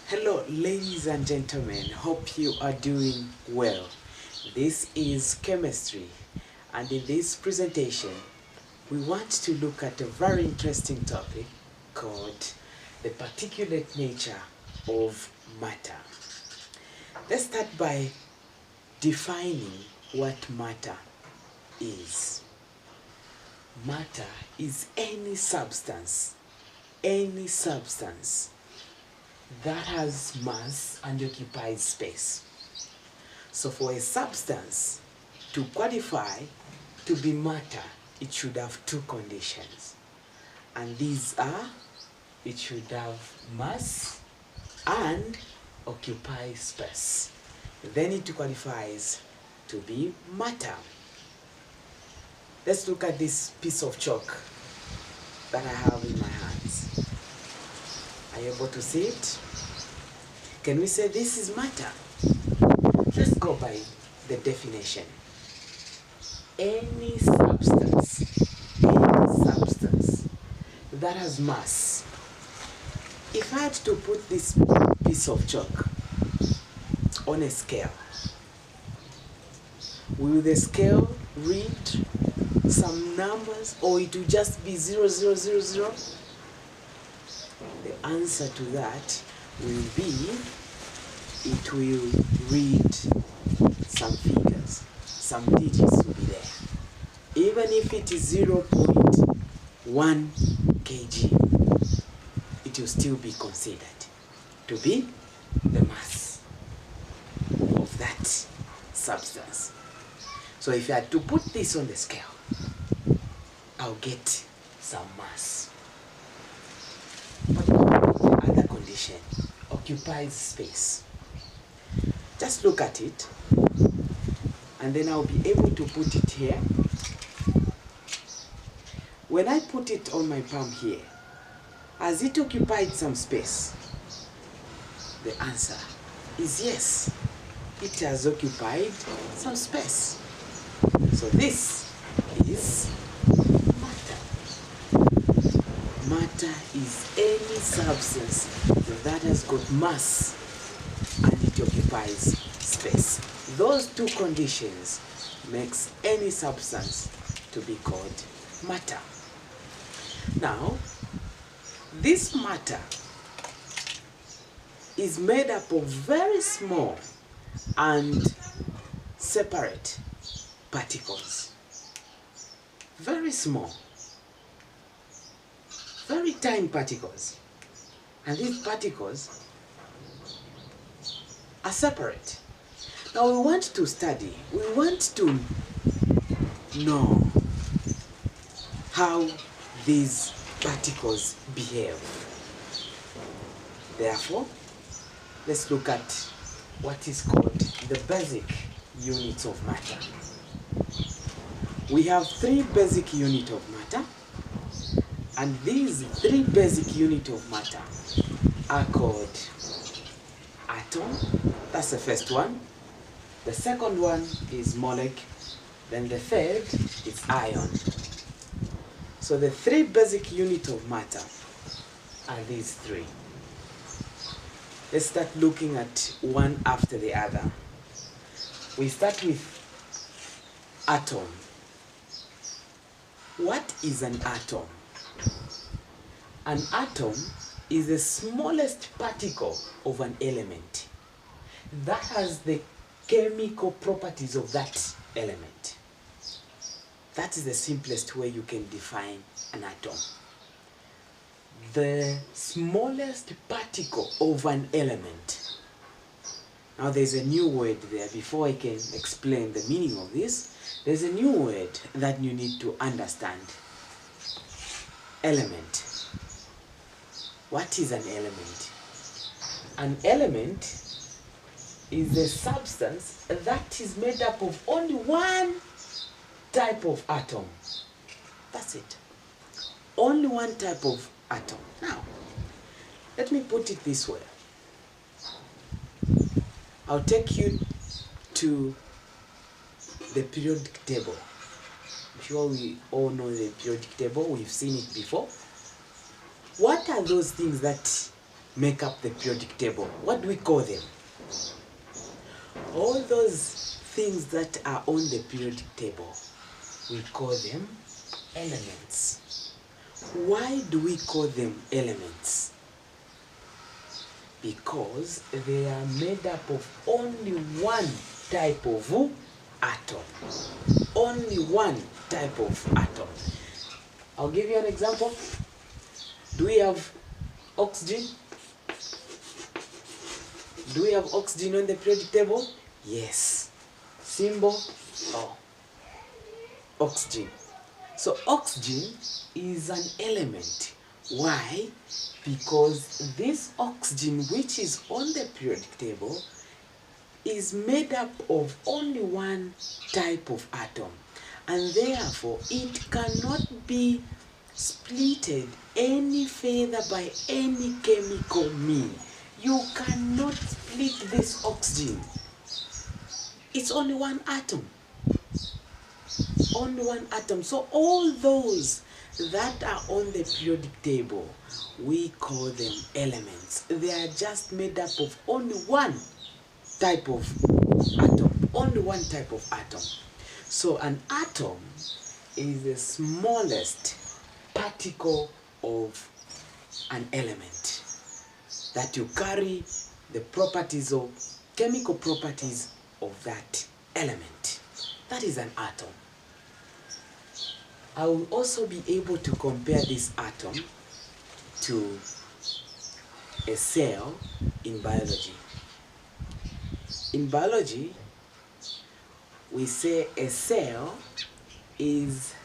Hello, ladies and gentlemen. Hope you are doing well. This is chemistry, and in this presentation, we want to look at a very interesting topic called the particulate nature of matter. Let's start by defining what matter is. Matter is any substance that has mass and occupies space. So for a substance to qualify to be matter, it should have two conditions. And these are, it should have mass and occupy space. Then it qualifies to be matter. Let's look at this piece of chalk that I have in my hands. Are you able to see it? Can we say this is matter? Let's go by the definition. Any substance that has mass. If I had to put this piece of chalk on a scale, will the scale read some numbers, or it will just be 0, 0, 0, 0? The answer to that will be, it will read some figures, some digits will be there. Even if it is 0.1 kg, it will still be considered to be the mass of that substance. So if I had to put this on the scale, I'll get some mass. What about the other condition? Occupies space. Just look at it, and then I'll be able to put it here. When I put it on my palm here, has it occupied some space? The answer is yes. It has occupied some space. So this is matter. Matter is any substance that has got mass and it occupies space. Those two conditions makes any substance to be called matter. Now, this matter is made up of very small and separate particles. Very small, very tiny particles. And these particles are separate. Now we want to study, we want to know how these particles behave. Therefore, let's look at what is called the basic units of matter. We have 3 basic units of matter, and these 3 basic units of matter are called atom, that's the first one. The second one is molecule, then the third is ion. So the 3 basic units of matter are these 3. Let's start looking at one after the other. We start with atom. What is an atom? An atom is the smallest particle of an element that has the chemical properties of that element. That is the simplest way you can define an atom. The smallest particle of an element. Now there's a new word there. Before I can explain the meaning of this, there's a new word that you need to understand. Element. What is an element? An element is a substance that is made up of only one type of atom. That's it. Only one type of atom. Now, let me put it this way. I'll take you to the periodic table. I'm sure we all know the periodic table. We've seen it before. What are those things that make up the periodic table. What do we call them? All those things that are on the periodic table, we call them elements. Why do we call them elements? Because they are made up of only one type of atom. Only one type of atom. I'll give you an example. Do we have oxygen? Do we have oxygen on the periodic table? Yes. Symbol O. Oxygen. So oxygen is an element. Why? Because this oxygen, which is on the periodic table, is made up of only one type of atom, and therefore it cannot be splitted any further by any chemical mean. You cannot split this oxygen. It's only one atom. Only one atom. So all those that are on the periodic table, we call them elements. They are just made up of only one type of atom. Only one type of atom. So an atom is the smallest particle of an element that you carry the properties of chemical properties of that element. That is an atom. I will also be able to compare this atom to a cell in biology. In biology, we say a cell is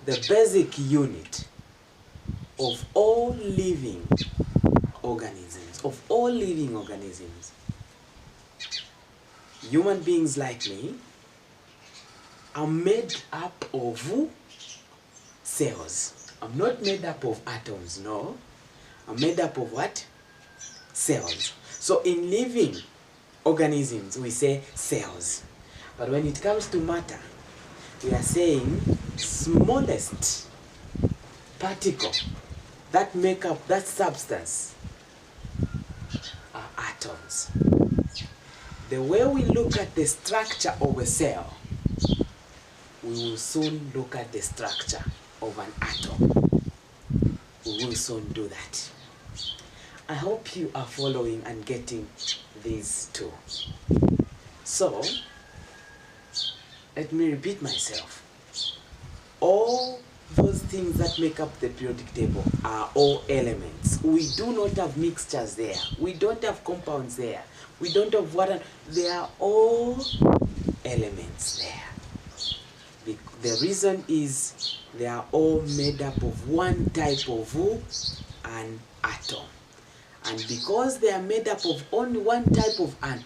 the basic unit of all living organisms, Human beings like me are made up of cells. I'm not made up of atoms, no. I'm made up of what? Cells. So in living organisms, we say cells. But when it comes to matter, we are saying smallest particle that make up that substance are atoms. The way we look at the structure of a cell, we will soon look at the structure of an atom. We will soon do that. I hope you are following and getting these two. So, let me repeat myself. All those things that make up the periodic table are all elements. We do not have mixtures there. We don't have compounds there. We don't have water. They are all elements there. The reason is they are all made up of one type of an atom. And because they are made up of only one type of an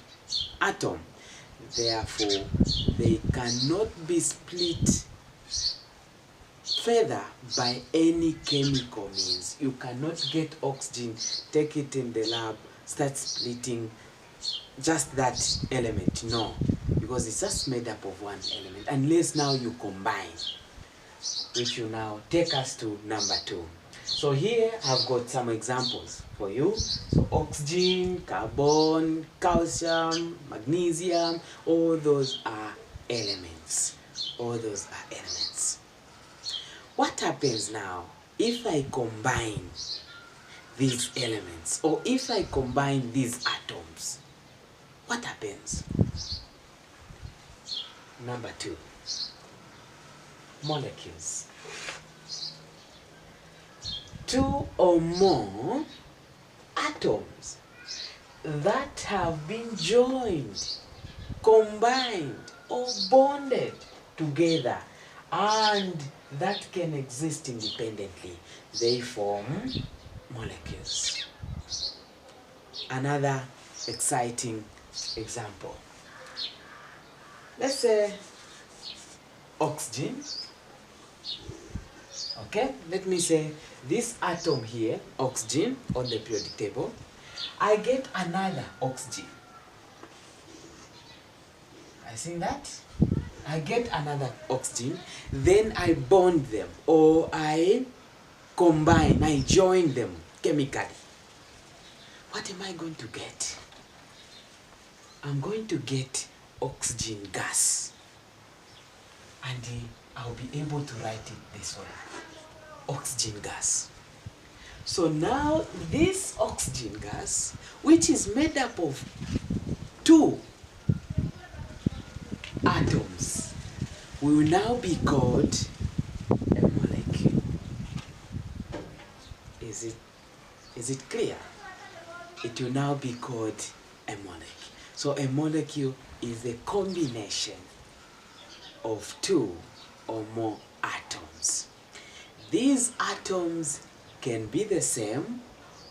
atom, therefore they cannot be split further by any chemical means. You cannot get oxygen, take it in the lab, start splitting just that element. No, because it's just made up of one element, unless now you combine, which will now take us to number 2. So here I've got some examples for you. So oxygen, carbon, calcium, magnesium, all those are elements. All those are elements. What happens now if I combine these elements, or if I combine these atoms? What happens? Number 2, molecules. 2 or more atoms that have been joined, combined, or bonded together, and that can exist independently, they form molecules. Another exciting example. Let's say oxygen. Okay, let me say this atom here, oxygen, on the periodic table. I get another oxygen. I see that? I get another oxygen, then I bond them, or I combine, I join them chemically. what am I going to get? I'm going to get oxygen gas. And I'll be able to write it this way. Oxygen gas. So now this oxygen gas, which is made up of 2 atoms, will now be called a molecule. Is it clear? It will now be called a molecule. So a molecule is a combination of 2 or more atoms. These atoms can be the same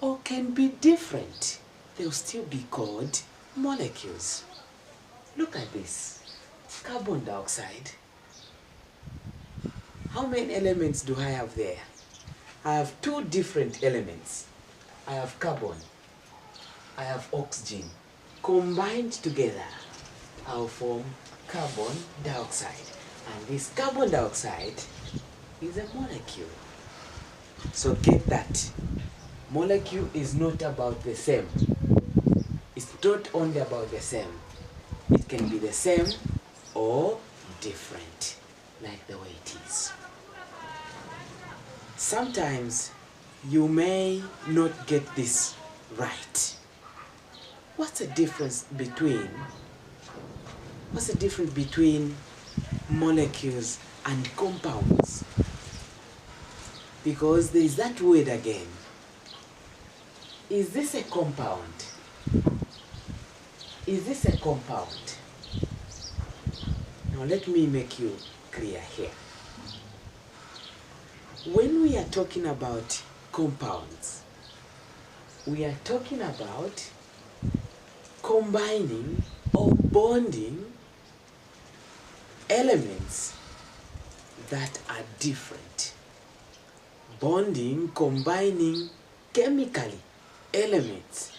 or can be different. They'll still be called molecules. Look at this. Carbon dioxide. How many elements do I have there? I have 2 different elements. I have carbon. I have oxygen. Combined together, I'll form carbon dioxide. And this carbon dioxide is a molecule. So get that. Molecule is not about the same. It's not only about the same. It can be the same or different, like the way it is. Sometimes you may not get this right. What's the difference between molecules and compounds? Because there is that word again. Is this a compound? Is this a compound? Now let me make you clear here. When we are talking about compounds, we are talking about combining or bonding elements that are different. Bonding, combining chemically elements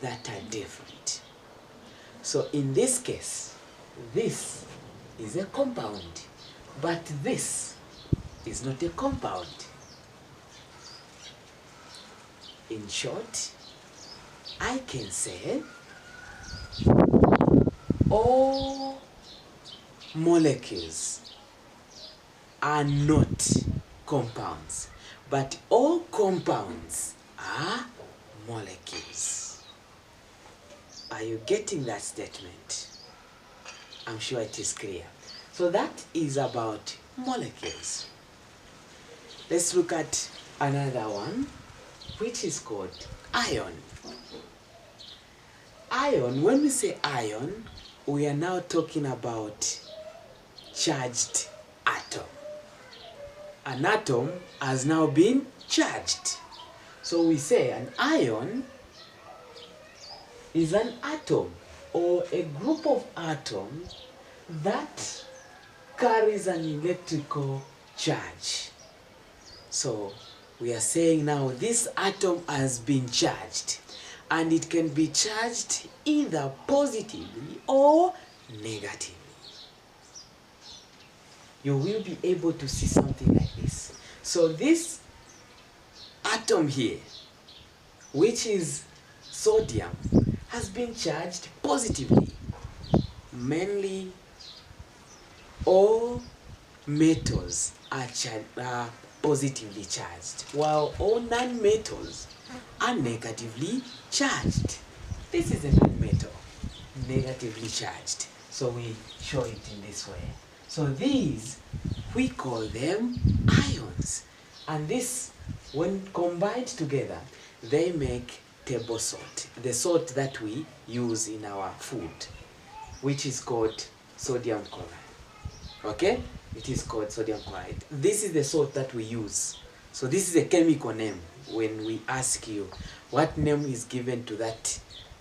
that are different. So in this case, this is a compound, but this is not a compound. In short, I can say all molecules are not compounds, but all compounds are molecules. Are you getting that statement? I'm sure it is clear. So that is about molecules. Let's look at another one, which is called ion. Ion, when we say ion, we are now talking about charged atom. An atom has now been charged. So we say an ion is an atom or a group of atoms that carries an electrical charge. So we are saying now this atom has been charged, and it can be charged either positively or negatively. You will be able to see something like this. So this atom here, which is sodium, has been charged positively. Mainly all metals are positively charged, while all non-metals are negatively charged. This is a non-metal, negatively charged. So we show it in this way. So these, we call them ions. And this, when combined together, they make table salt, the salt that we use in our food, which is called sodium chloride. Okay? It is called sodium chloride. This is the salt that we use. So this is a chemical name. When we ask you what name is given to that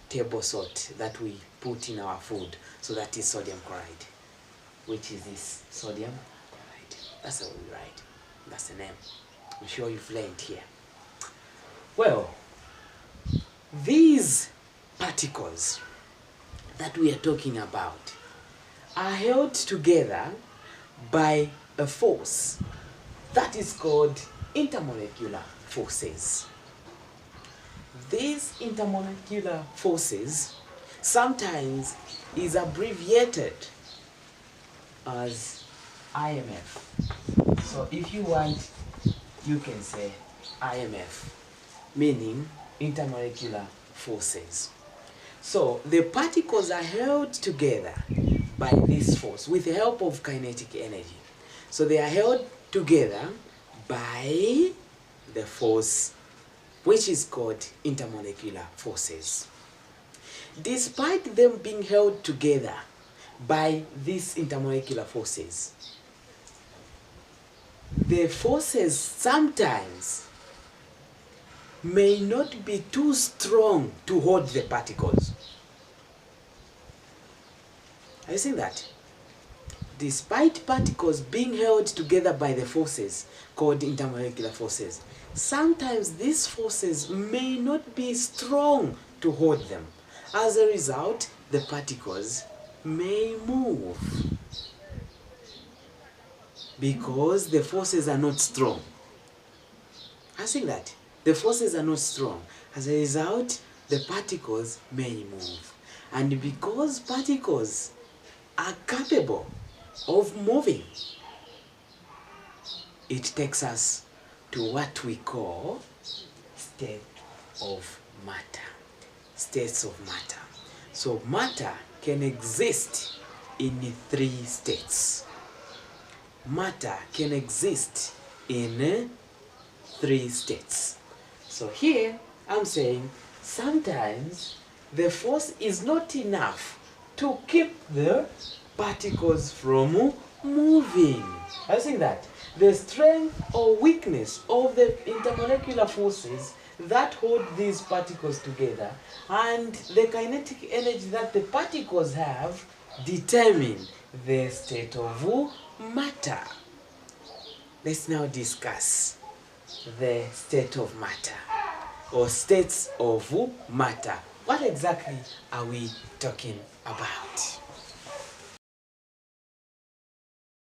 table salt that we put in our food, so that is sodium chloride, which is this sodium chloride. That's how we write. That's the name. I'm sure you've learned here. Well, these particles that we are talking about are held together by a force that is called intermolecular forces. these intermolecular forces sometimes is abbreviated as IMF. So if you want, you can say IMF, meaning intermolecular forces. So the particles are held together by this force with the help of kinetic energy. So they are held together by the force which is called intermolecular forces. Despite them being held together by these intermolecular forces, the forces sometimes may not be too strong to hold the particles. Are you seeing that? Despite particles being held together by the forces called intermolecular forces, sometimes these forces may not be strong to hold them. As a result, the particles may move because the forces are not strong. I think that the forces are not strong. As a result, the particles may move. And because particles are capable of moving, it takes us to what we call state of matter. States of matter. So matter can exist in 3 states. Matter can exist in 3 states. So here I'm saying sometimes the force is not enough to keep the particles from moving. I think that the strength or weakness of the intermolecular forces that hold these particles together and the kinetic energy that the particles have determine the state of matter. Let's now discuss the state of matter or states of matter. What exactly are we talking about?